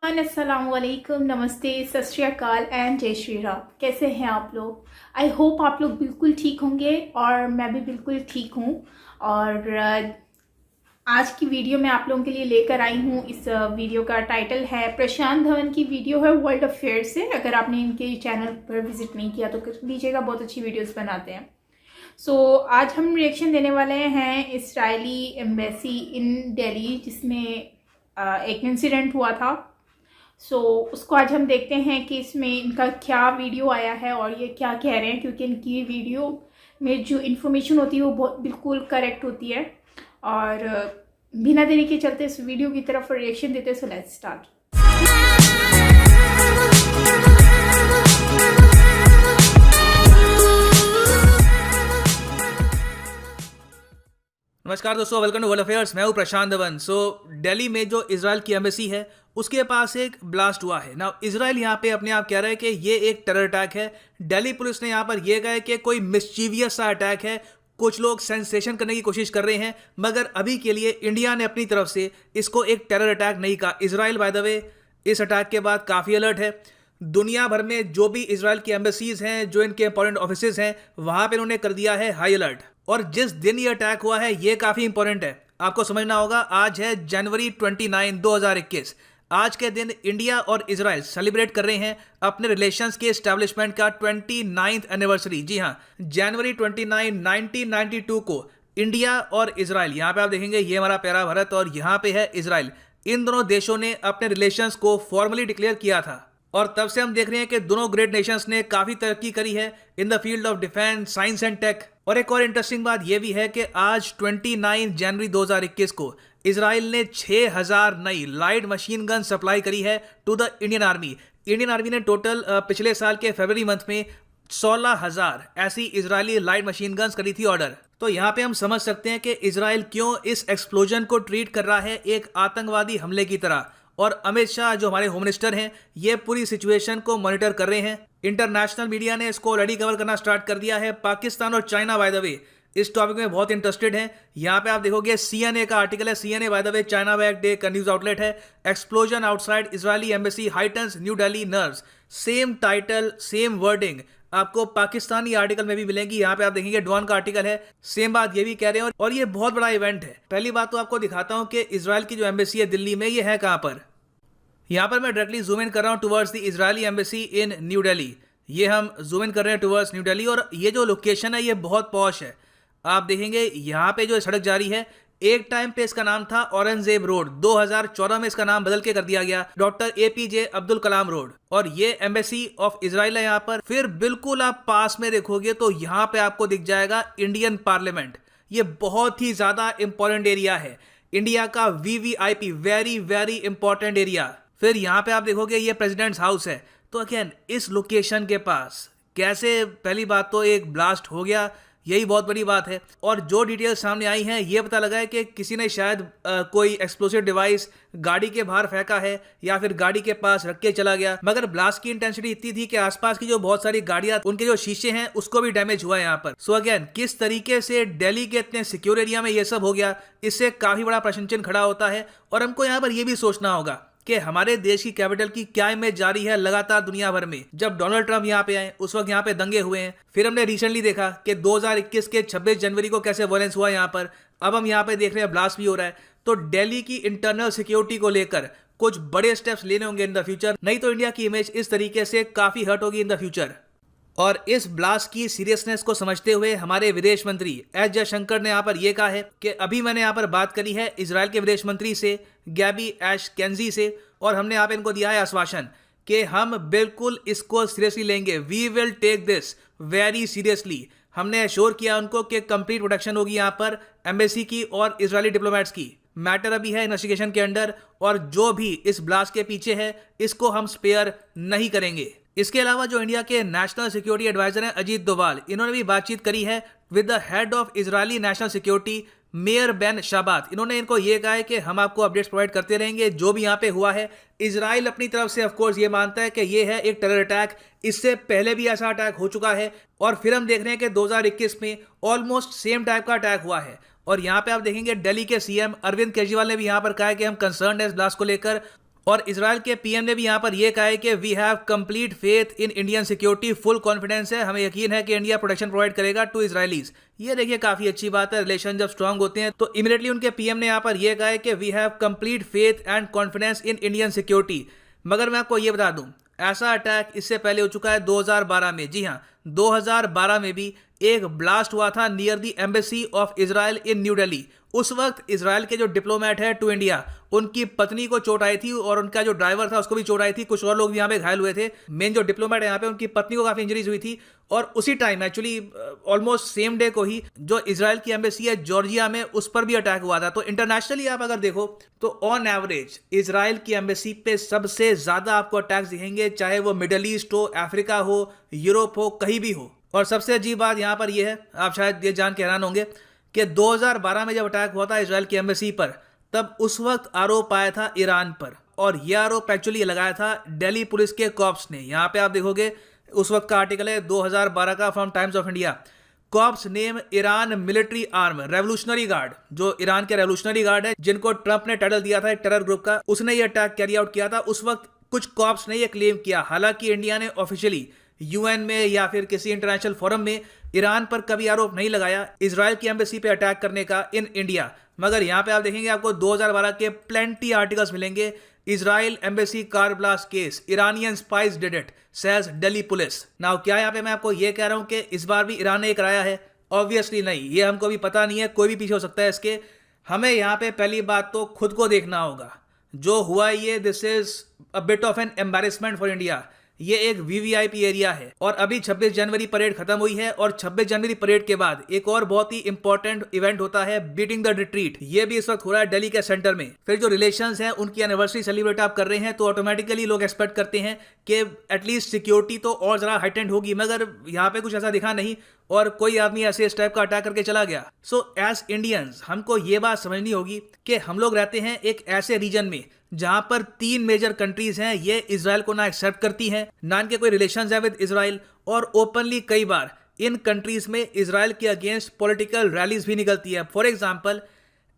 अस्सलाम वालेकुम, नमस्ते, सत श्री अकाल एंड जय श्री राम। कैसे हैं आप लोग? आई होप आप लोग बिल्कुल ठीक होंगे और मैं भी बिल्कुल ठीक हूँ। और आज की वीडियो मैं आप लोगों के लिए लेकर आई हूँ। इस वीडियो का टाइटल है, प्रशांत धवन की वीडियो है वर्ल्ड अफेयर से। अगर आपने इनके चैनल पर विजिट नहीं किया तो कर लीजिएगा, बहुत अच्छी वीडियोस बनाते हैं। आज हम रिएक्शन देने वाले हैं इजरायली एम्बेसी इन दिल्ली, जिसमें एक इंसिडेंट हुआ था। उसको आज हम देखते हैं कि इसमें इनका क्या वीडियो आया है और ये क्या कह रहे हैं, क्योंकि इनकी वीडियो में जो इन्फॉर्मेशन होती है वो बहुत बिल्कुल करेक्ट होती है। और बिना देरी के चलते इस वीडियो की तरफ रिएक्शन देते। So let's start. नमस्कार दोस्तों, वेलकम टू वर्ल्ड अफेयर्स। मैं हूं प्रशांत धवन। दिल्ली में जो इजराइल की एम्बेसी है उसके पास एक ब्लास्ट हुआ है ना। इजराइल यहां पे अपने आप कह रहा है कि ये एक टेरर अटैक है। दिल्ली पुलिस ने यहां पर यह कहा है कि कोई मिस्चीवियस सा अटैक है, कुछ लोग सेंसेशन करने की कोशिश कर रहे हैं, मगर अभी के लिए इंडिया ने अपनी तरफ से इसको एक टेरर अटैक नहीं कहा। इजराइल बाय द वे इस अटैक के बाद काफ़ी अलर्ट है। दुनिया भर में जो भी इजराइल की एम्बेसीज हैं, जो इनके इंपॉर्टेंट ऑफिसेज हैं, वहां पे इन्होंने कर दिया है हाई अलर्ट। और जिस दिन ये अटैक हुआ है ये काफ़ी इंपॉर्टेंट है, आपको समझना होगा। आज है जनवरी 29, 2021। आज के दिन इंडिया और इजराइल सेलिब्रेट कर रहे हैं अपने रिलेशंस के एस्टैब्लिशमेंट का 29th एनिवर्सरी। जी हाँ, जनवरी 29, 1992 को इंडिया और इजराइल, यहाँ पे आप देखेंगे ये हमारा प्यारा भारत और यहाँ पे है इजराइल, इन दोनों देशों ने अपने रिलेशंस को फॉर्मली डिक्लेयर किया था। और तब से हम देख रहे हैं कि दोनों ग्रेट नेशंस ने काफ़ी तरक्की करी है in the field of defence, science and tech. और एक और इंटरेस्टिंग बात यह भी है कि आज 29 जनवरी 2021 को इजराइल ने 6000 नई लाइट मशीन गन सप्लाई करी है to the Indian army. Indian army ने टोटल पिछले साल के फरवरी मंथ में 16,000 ऐसी इजरायली लाइट मशीन गन्स करी थी ऑर्डर। तो यहाँ पे हम समझ सकते हैं कि इजराइल क्यों इस एक्सप्लोजन को ट्रीट कर रहा है एक आतंकवादी हमले की तरह। और अमित शाह जो हमारे होम मिनिस्टर हैं, ये पूरी सिचुएशन को मॉनिटर कर रहे हैं। इंटरनेशनल मीडिया ने इसको ऑलरेडी कवर करना स्टार्ट कर दिया है। पाकिस्तान और चाइना बाय द वे इस टॉपिक में बहुत इंटरेस्टेड हैं। यहाँ पे आप देखोगे सीएनए का आर्टिकल है। CNA by the way China backed एक न्यूज आउटलेट है। Explosion outside Israeli embassy heightens new Delhi nerves. Same title, same wording आपको पाकिस्तानी आर्टिकल में भी मिलेंगी। यहाँ पे आप देखेंगे डॉन का आर्टिकल है, सेम बात ये भी कह रहे हैं। और ये बहुत बड़ा इवेंट है। पहली बात तो आपको दिखाता हूँ कि इजराइल की जो एम्बेसी है दिल्ली में, ये है कहाँ पर। यहाँ पर मैं डायरेक्टली जूम इन कर रहा हूँ towards the Israeli embassy in new Delhi. ये हम जूम इन कर रहे हैं टुवर्ड्स न्यू दिल्ली। और ये जो लोकेशन है ये बहुत पॉश है। आप देखेंगे यहाँ पे जो सड़क जा रही है, एक टाइम पे इसका नाम था औरंगजेब रोड, 2014 में इसका नाम बदल के कर दिया गया doctor APJ Abdul Kalam road. और ये एम्बेसी ऑफ इजराइल है यहाँ पर। फिर बिल्कुल आप पास में देखोगे तो यहाँ पे आपको दिख जाएगा इंडियन पार्लियामेंट। ये बहुत ही ज्यादा इंपॉर्टेंट एरिया है, इंडिया का VVIP, very very important area. फिर यहाँ पे आप देखोगे ये प्रेसिडेंट्स हाउस है। तो अगेन इस लोकेशन के पास कैसे, पहली बात तो एक ब्लास्ट हो गया, यही बहुत बड़ी बात है। और जो डिटेल्स सामने आई हैं ये पता लगा है कि किसी ने शायद कोई एक्सप्लोसिव डिवाइस गाड़ी के बाहर फेंका है या फिर गाड़ी के पास रख के चला गया। मगर ब्लास्ट की इंटेंसिटी इतनी थी कि आसपास की जो बहुत सारी गाड़ियां, उनके जो शीशे हैं उसको भी डैमेज हुआ है यहाँ पर। सो अगेन किस तरीके से दिल्ली के इतने सिक्योर एरिया में ये सब हो गया, इससे काफी बड़ा प्रश्न चिन्ह खड़ा होता है। और हमको यहाँ पर यह भी सोचना होगा कि हमारे देश की कैपिटल की क्या इमेज जा रही है लगातार दुनिया भर में। जब डोनाल्ड ट्रंप यहाँ पे आए उस वक्त यहाँ पे दंगे हुए हैं। फिर हमने रिसेंटली देखा कि 2021 के 26 जनवरी को कैसे वायलेंस हुआ यहाँ पर। अब हम यहाँ पे देख रहे हैं ब्लास्ट भी हो रहा है। तो दिल्ली की इंटरनल सिक्योरिटी को लेकर कुछ बड़े स्टेप्स लेने होंगे इन द फ्यूचर, नहीं तो इंडिया की इमेज इस तरीके से काफी हर्ट होगी इन द फ्यूचर। और इस ब्लास्ट की सीरियसनेस को समझते हुए हमारे विदेश मंत्री एस जयशंकर ने यहाँ पर यह कहा है कि अभी मैंने यहाँ पर बात करी है इजराइल के विदेश मंत्री से, गैबी एशकेंजी से, और हमने यहाँ पे इनको दिया है आश्वासन कि हम बिल्कुल इसको सीरियसली लेंगे। We will take this very seriously. हमने एश्योर किया उनको कि कंप्लीट प्रोटेक्शन होगी यहाँ पर एम्बेसी की और इजरायली डिप्लोमेट्स की। मैटर अभी है इन्वेस्टिगेशन के अंडर, और जो भी इस ब्लास्ट के पीछे है इसको हम स्पेयर नहीं करेंगे। इसके अलावा जो इंडिया के नेशनल सिक्योरिटी एडवाइजर हैं अजीत डोभाल, इन्होंने भी बातचीत करी है with the head of Israeli national security Meir Ben Shabbat. इन्होंने इनको ये कहा है कि हम आपको अपडेट्स प्रोवाइड करते रहेंगे जो भी यहाँ पे हुआ है। इजराइल अपनी तरफ से ऑफकोर्स ये मानता है कि ये है एक टेरर अटैक, इससे पहले भी ऐसा अटैक हो चुका है। और फिर हम देख रहे हैं कि 2021 में ऑलमोस्ट सेम टाइप का अटैक हुआ है। और यहाँ पे आप देखेंगे दिल्ली के CM अरविंद केजरीवाल ने भी यहाँ पर कहा है कि हम कंसर्न है इस ब्लास्ट को लेकर। और इजराइल के पीएम ने भी यहाँ पर यह कहा है कि we have complete faith in Indian security, full confidence है, हमें यकीन है कि इंडिया प्रोटेक्शन प्रोवाइड करेगा टू इजरायलीज। ये देखिए काफी अच्छी बात है, रिलेशन जब स्ट्रांग होते हैं तो इमीडिएटली उनके पीएम ने यहाँ पर यह कहा है कि we have complete faith and confidence in Indian security. मगर मैं आपको ये बता दूं, ऐसा अटैक इससे पहले हो चुका है 2012 में। जी हाँ, 2012 में भी एक ब्लास्ट हुआ था near the embassy of Israel in new Delhi. उस वक्त इजराइल के जो डिप्लोमेट है टू इंडिया, उनकी पत्नी को चोट आई थी और उनका जो ड्राइवर था उसको भी चोट आई थी, कुछ और लोग भी यहाँ पे घायल हुए थे। मेन जो डिप्लोमेट है यहाँ पे, उनकी पत्नी को काफी इंजरीज हुई थी। और उसी time actually almost same day को ही जो इजराइल की एम्बेसी है जॉर्जिया में, उस पर भी अटैक हुआ था। तो इंटरनेशनली आप अगर देखो तो ऑन एवरेज इजराइल की एम्बेसी पे सबसे ज्यादा आपको अटैक्स दिखेंगे, चाहे वो मिडल ईस्ट हो, अफ्रीका हो, यूरोप हो, कहीं भी हो। और सबसे अजीब बात यहाँ पर यह है, आप शायद ये जान के हैरान होंगे कि 2012 में जब अटैक हुआ था इजराइल की एम्बेसी पर, तब उस वक्त आरोप आया था ईरान पर, और यह आरोप एक्चुअली लगाया था दिल्ली पुलिस के कॉप्स ने। यहाँ पे आप देखोगे उस वक्त का आर्टिकल है 2012 का from Times of India. Cops name Iran military arm revolutionary guard, जो ईरान के रेवोल्यूशनरी गार्ड है जिनको ट्रंप ने टाइटल दिया था एक टेरर ग्रुप का, उसने ये अटैक कैरी आउट किया था। उस वक्त कुछ कॉप्स ने ये क्लेम किया, हालांकि इंडिया ने ऑफिशियली यूएन में या फिर किसी इंटरनेशनल फोरम में ईरान पर कभी आरोप नहीं लगाया इजराइल की एम्बेसी पे अटैक करने का इन इंडिया। मगर यहाँ पे आप देखेंगे आपको 2012 के प्लेंटी आर्टिकल्स मिलेंगे। Israel embassy car blast case, Iranian spice did it, says Delhi police. Now क्या यहाँ पे मैं आपको ये कह रहा हूँ कि इस बार भी ईरान ने कराया है? ऑब्वियसली नहीं, ये हमको भी पता नहीं है, कोई भी पीछे हो सकता है इसके। हमें यहाँ पे पहली बात तो खुद को देखना होगा। जो हुआ ये, this is a bit of an embarrassment for India. ये एक वीवीआईपी एरिया है और अभी 26 जनवरी परेड खत्म हुई है, और 26 जनवरी परेड के बाद एक और बहुत ही इंपॉर्टेंट इवेंट होता है, बीटिंग द रिट्रीट। ये भी इस वक्त हो रहा है दिल्ली के सेंटर में। फिर जो रिलेशंस हैं उनकी एनिवर्सरी सेलिब्रेट आप कर रहे हैं, तो ऑटोमेटिकली लोग एक्सपेक्ट करते हैं कि एटलीस्ट सिक्योरिटी तो और जरा हाइटेंड होगी, मगर यहाँ पे कुछ ऐसा दिखा नहीं और कोई आदमी ऐसे इस टाइप का अटैक करके चला गया। सो एज इंडियंस हमको ये बात समझनी होगी कि हम लोग रहते हैं एक ऐसे रीजन में जहां पर 3 मेजर कंट्रीज हैं, ये इजराइल को ना एक्सेप्ट करती हैं, ना इनके कोई रिलेशंस है विद इजराइल, और ओपनली कई बार इन कंट्रीज में इजराइल के अगेंस्ट पॉलिटिकल रैलीज भी निकलती है। फॉर एग्जांपल,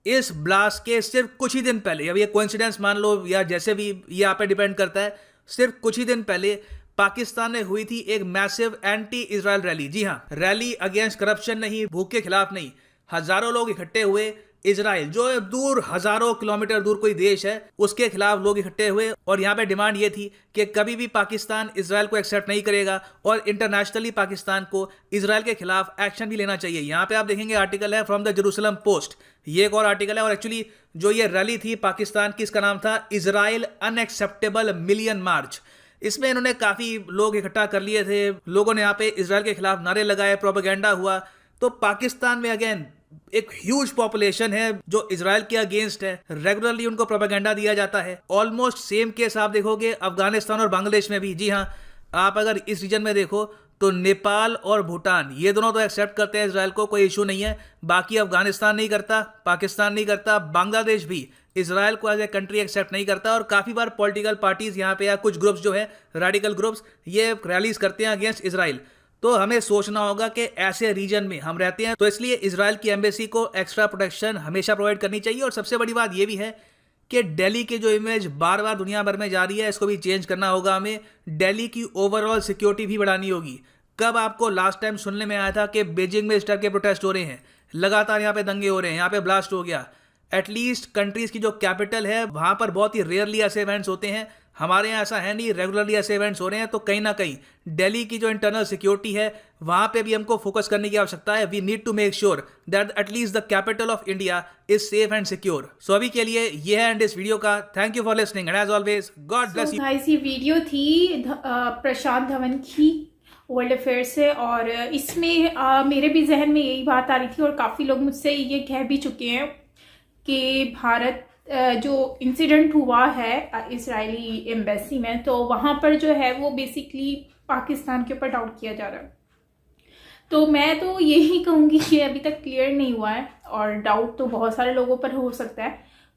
इस ब्लास्ट के सिर्फ कुछ ही दिन पहले, अब ये कोइंसिडेंस मान लो या जैसे भी, ये आप पे डिपेंड करता है, सिर्फ कुछ ही दिन पहले पाकिस्तान में हुई थी एक मैसिव एंटी इजराइल रैली। जी हाँ, रैली अगेंस्ट करप्शन नहीं, भूख के खिलाफ नहीं, हजारों लोग इकट्ठे हुए। इजराइल जो दूर हजारों किलोमीटर दूर कोई देश है, उसके खिलाफ लोग इकट्ठे हुए, और यहाँ पे डिमांड ये थी कि कभी भी पाकिस्तान इजराइल को एक्सेप्ट नहीं करेगा और इंटरनेशनली पाकिस्तान को इजराइल के खिलाफ एक्शन भी लेना चाहिए। यहाँ पे आप देखेंगे आर्टिकल है फ्रॉम द जेरूसलम पोस्ट, ये एक और आर्टिकल है। और एक्चुअली जो ये रैली थी पाकिस्तान की, इसका नाम था इजराइल अनएक्सेप्टेबल मिलियन मार्च। इसमें इन्होंने काफी लोग इकट्ठा कर लिए थे, लोगों ने यहाँ पे इजराइल के खिलाफ नारे लगाए, प्रोपेगेंडा हुआ। तो पाकिस्तान में अगेन एक ह्यूज पॉपुलेशन है जो इजराइल के अगेंस्ट है, रेगुलरली उनको प्रोपेगेंडा दिया जाता है। ऑलमोस्ट सेम केस आप देखोगे अफगानिस्तान और बांग्लादेश में भी। जी हाँ, आप अगर इस रीजन में देखो तो नेपाल और भूटान, ये दोनों तो एक्सेप्ट करते हैं इजराइल को, कोई इशू नहीं है। बाकी अफगानिस्तान नहीं करता, पाकिस्तान नहीं करता, बांग्लादेश भी इजराइल को एज ए कंट्री एक्सेप्ट नहीं करता। और काफी बार पॉलिटिकल पार्टीज यहाँ पे या कुछ ग्रुप्स जो है रेडिकल ग्रुप्स, ये रैलीज करते हैं अगेंस्ट इजराइल। तो हमें सोचना होगा कि ऐसे रीजन में हम रहते हैं, तो इसलिए इजराइल की एम्बेसी को एक्स्ट्रा प्रोटेक्शन हमेशा प्रोवाइड करनी चाहिए। और सबसे बड़ी बात ये भी है कि दिल्ली की जो इमेज बार बार दुनिया भर में जा रही है, इसको भी चेंज करना होगा हमें। दिल्ली की ओवरऑल सिक्योरिटी भी बढ़ानी होगी। कब आपको लास्ट टाइम सुनने में आया था कि बीजिंग में इस टाइप के प्रोटेस्ट हो रहे हैं, लगातार यहाँ पे दंगे हो रहे हैं, यहाँ पे ब्लास्ट हो गया। एटलीस्ट कंट्रीज की जो कैपिटल है वहां पर बहुत ही रेयरली ऐसे इवेंट्स होते हैं। हमारे यहाँ ऐसा है नहीं, रेगुलरली ऐसे इवेंट्स हो रहे हैं। तो कहीं ना कहीं दिल्ली की जो इंटरनल सिक्योरिटी है वहां पे भी हमको फोकस करने की आवश्यकता है। We need to make sure that at least the capital of India is safe and secure. So अभी के लिए ये है एंड इस वीडियो का। Thank you for listening and as always God bless you. Guys, ये वीडियो थी प्रशांत धवन की वर्ल्ड अफेयर से, और इसमें मेरे भी जहन में यही बात आ रही थी और काफ़ी लोग मुझसे ये कह भी चुके हैं कि भारत जो इंसिडेंट हुआ है इजरायली एम्बेसी में, तो वहाँ पर जो है वो बेसिकली पाकिस्तान के ऊपर डाउट किया जा रहा है। तो मैं तो यही कहूँगी कि अभी तक क्लियर नहीं हुआ है, और डाउट तो बहुत सारे लोगों पर हो सकता है।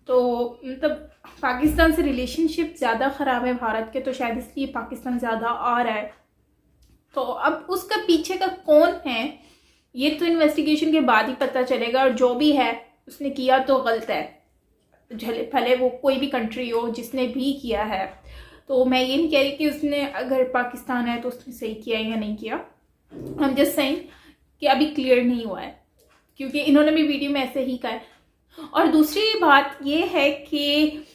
तो मतलब पाकिस्तान से रिलेशनशिप ज़्यादा ख़राब है भारत के, तो शायद इसलिए पाकिस्तान ज़्यादा आ रहा है। तो अब उसका पीछे का कौन है ये तो इन्वेस्टिगेशन के बाद ही पता चलेगा, और जो भी है उसने किया तो गलत है। झले भले वो कोई भी कंट्री हो जिसने भी किया है। तो मैं ये नहीं कह रही कि उसने, अगर पाकिस्तान है तो उसने सही किया या नहीं किया, आई एम जस्ट सेइंग कि अभी क्लियर नहीं हुआ है, क्योंकि इन्होंने भी वीडियो में ऐसे ही कहा है। और दूसरी बात ये है कि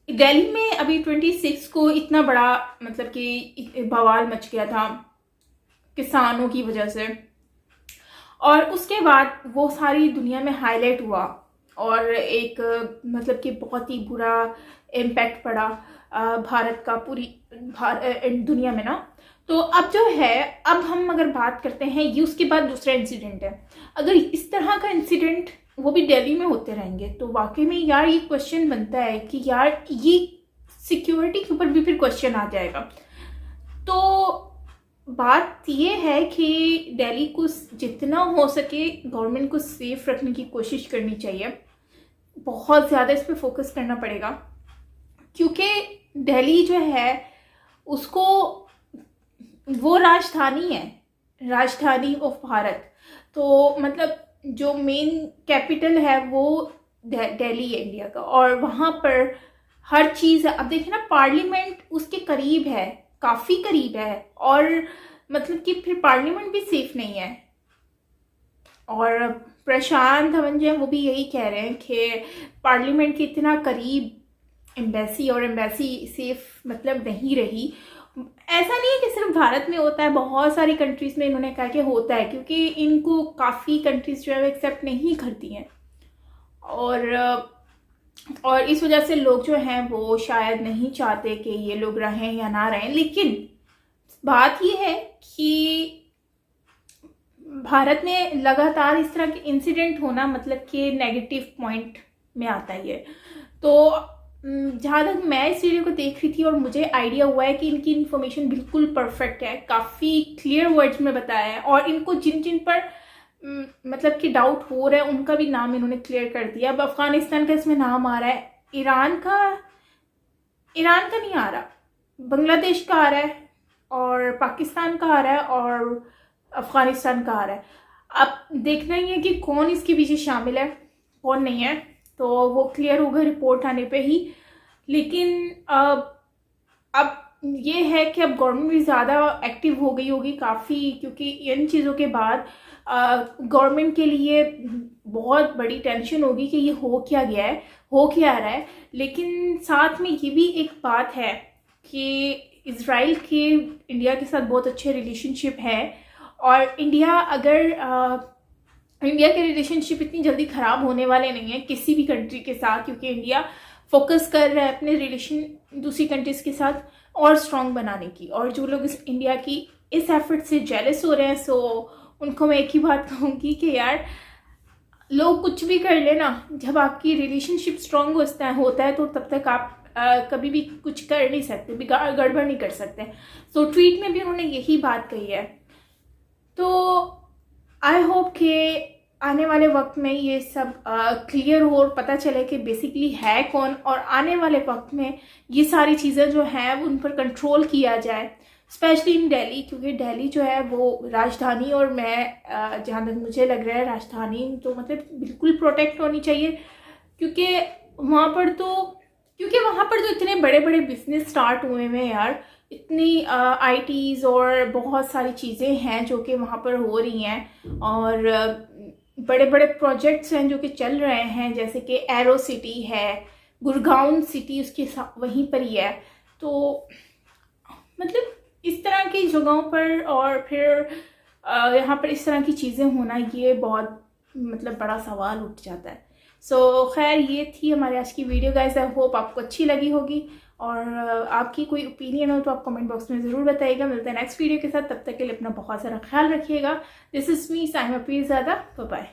दिल्ली में अभी 26 को इतना बड़ा मतलब कि बवाल मच गया था किसानों की वजह से, और उसके बाद वो सारी दुनिया में हाईलाइट हुआ और एक मतलब कि बहुत ही बुरा इम्पैक्ट पड़ा भारत का पूरी दुनिया में ना। तो अब जो है, अब हम अगर बात करते हैं, ये उसके बाद दूसरा इंसिडेंट है। अगर इस तरह का इंसिडेंट वो भी दिल्ली में होते रहेंगे तो वाकई में यार ये क्वेश्चन बनता है कि यार ये सिक्योरिटी के ऊपर भी फिर क्वेश्चन आ जाएगा। तो बात ये है कि दिल्ली को जितना हो सके गवर्नमेंट को सेफ रखने की कोशिश करनी चाहिए, बहुत ज़्यादा इस पर फोकस करना पड़ेगा, क्योंकि दिल्ली जो है उसको, वो राजधानी है, राजधानी ऑफ भारत। तो मतलब जो मेन कैपिटल है वो दिल्ली है इंडिया का, और वहाँ पर हर चीज़ है। अब देखिए ना, पार्लियामेंट उसके करीब है, काफ़ी करीब है, और मतलब कि फिर पार्लियामेंट भी सेफ नहीं है। और प्रशांत धवन जो है वो भी यही कह रहे हैं कि पार्लियामेंट के इतना करीब एम्बेसी, और एम्बेसी सेफ मतलब नहीं रही। ऐसा नहीं है कि सिर्फ भारत में होता है, बहुत सारी कंट्रीज़ में इन्होंने कहा कि होता है, क्योंकि इनको काफ़ी कंट्रीज़ जो है एक्सेप्ट नहीं करती हैं, और इस वजह से लोग जो हैं वो शायद नहीं चाहते कि ये लोग रहें या ना रहें। लेकिन बात ये है कि भारत में लगातार इस तरह के इंसिडेंट होना मतलब कि नेगेटिव पॉइंट में आता है ये। तो जहाँ तक मैं इस वीडियो को देख रही थी और मुझे आइडिया हुआ है कि इनकी इन्फॉर्मेशन बिल्कुल परफेक्ट है, काफ़ी क्लियर वर्ड्स में बताया है, और इनको जिन जिन पर मतलब कि डाउट हो रहा है उनका भी नाम इन्होंने क्लियर कर दिया। अब अफ़गानिस्तान का इसमें नाम आ रहा है, ईरान का नहीं आ रहा, बांग्लादेश का आ रहा है, और पाकिस्तान का आ रहा है, और अफ़गानिस्तान का आ रहा है। अब देखना ही है कि कौन इसके पीछे शामिल है, कौन नहीं है, तो वो क्लियर होगा रिपोर्ट आने पे ही। लेकिन अब ये है कि अब गवर्नमेंट भी ज़्यादा एक्टिव हो गई होगी काफ़ी, क्योंकि इन चीज़ों के बाद गवर्नमेंट के लिए बहुत बड़ी टेंशन होगी कि ये हो क्या गया है, हो क्या रहा है। लेकिन साथ में ये भी एक बात है कि इज़राइल के इंडिया के साथ बहुत अच्छे रिलेशनशिप है, और इंडिया के रिलेशनशिप इतनी जल्दी ख़राब होने वाले नहीं हैं किसी भी कंट्री के साथ, क्योंकि इंडिया फोकस कर रहा है अपने रिलेशन दूसरी कंट्रीज़ के साथ और स्ट्रॉन्ग बनाने की। और जो लोग इस इंडिया की इस एफर्ट से जेलस हो रहे हैं, सो उनको मैं एक ही बात कहूँगी कि यार लोग कुछ भी कर लेना, जब आपकी रिलेशनशिप स्ट्रॉन्ग होता है तो तब तक आप कभी भी कुछ कर नहीं सकते, गड़बड़ नहीं कर सकते। सो ट्वीट में भी उन्होंने यही बात कही है। तो आई होप कि आने वाले वक्त में ये सब क्लियर हो और पता चले कि बेसिकली है कौन, और आने वाले वक्त में ये सारी चीज़ें जो हैं उन पर कंट्रोल किया जाए, स्पेशली इन दिल्ली, क्योंकि दिल्ली जो है वो राजधानी, और मैं जहाँ तक मुझे लग रहा है राजधानी तो मतलब बिल्कुल प्रोटेक्ट होनी चाहिए, क्योंकि वहाँ पर तो इतने बड़े बड़े बिजनेस स्टार्ट हुए हैं यार, इतनी आईटीज़ और बहुत सारी चीज़ें हैं जो कि वहाँ पर हो रही हैं, और बड़े बड़े प्रोजेक्ट्स हैं जो कि चल रहे हैं, जैसे कि एरो सिटी है, गुड़गांव सिटी उसके वहीं पर ही है। तो मतलब इस तरह की जगहों पर, और फिर यहाँ पर इस तरह की चीज़ें होना, ये बहुत मतलब बड़ा सवाल उठ जाता है। सो खैर, ये थी हमारे आज की वीडियो गाइस। आई होप आपको अच्छी लगी होगी, और आपकी कोई ओपिनियन हो तो आप कमेंट बॉक्स में ज़रूर बताइएगा। मिलते हैं नेक्स्ट वीडियो के साथ, तब तक के लिए अपना बहुत सारा ख्याल रखिएगा। This is me Saima Pirzada, bye bye.